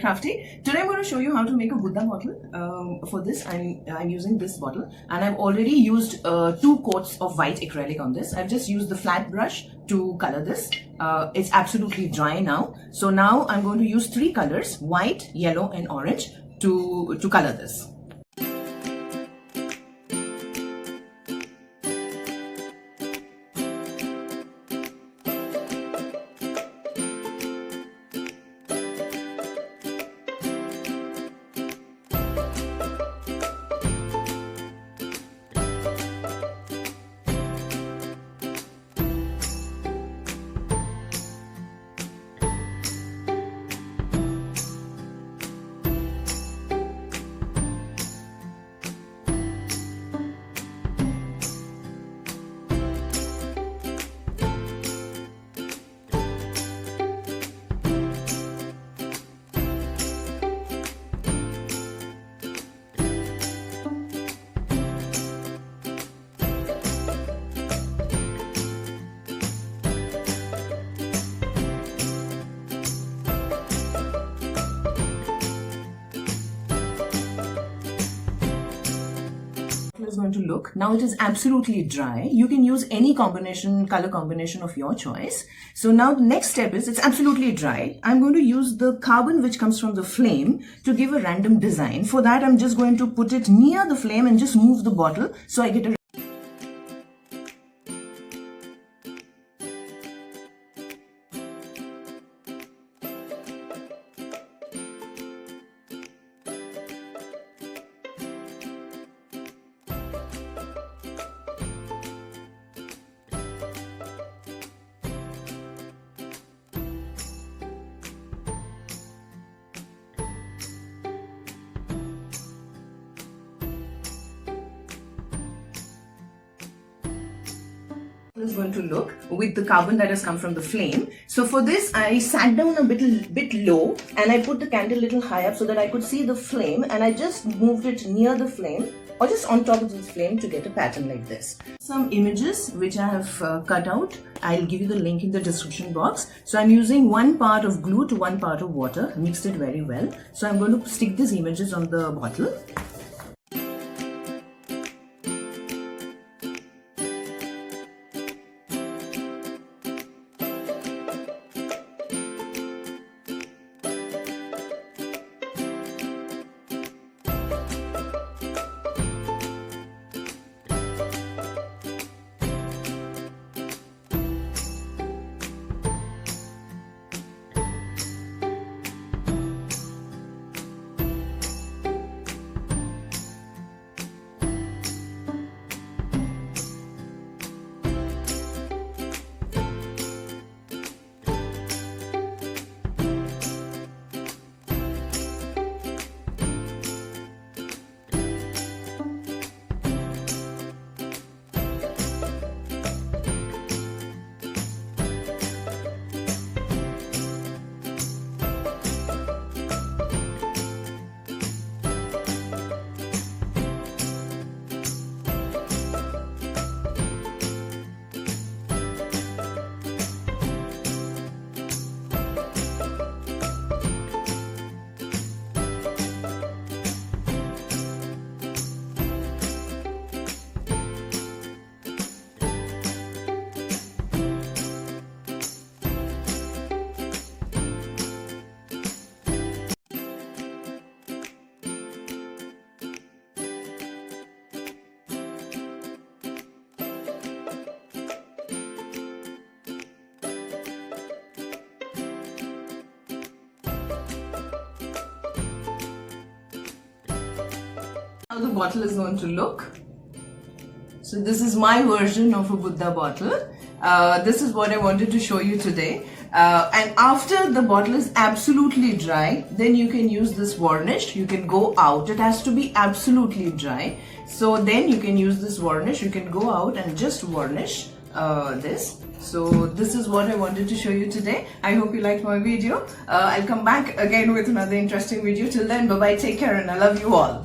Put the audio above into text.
HILDACRAFTY. Today I'm going to show you how to make a Buddha bottle. For this I'm using this bottle, and I've already used 2 coats of white acrylic on this. I've just used the flat brush to color this. It's absolutely dry now. So now I'm going to use 3 colors, white, yellow and orange, to color this. Is going to look. Now it is absolutely dry. You can use any color combination of your choice. So now the next step is, it's absolutely dry. I'm going to use the carbon which comes from the flame to give a random design. For that I'm just going to put it near the flame and just move the bottle so I get a is going to look with the carbon that has come from the flame. So for this I sat down a bit low and I put the candle a little high up so that I could see the flame, and I just moved it near the flame or just on top of the flame to get a pattern like this. Some images which I have cut out. I'll give you the link in the description box. So I'm using 1 part of glue to 1 part of water, mixed it very well. So I'm going to stick these images on the bottle. How the bottle is going to look. So this is my version of a Buddha bottle. This is what I wanted to show you today. And after the bottle is absolutely dry, then you can use this varnish. You can go out. It has to be absolutely dry. So then you can use this varnish. You can go out and just varnish this. So this is what I wanted to show you today. I hope you liked my video. I'll come back again with another interesting video. Till then, bye bye, take care, and I love you all.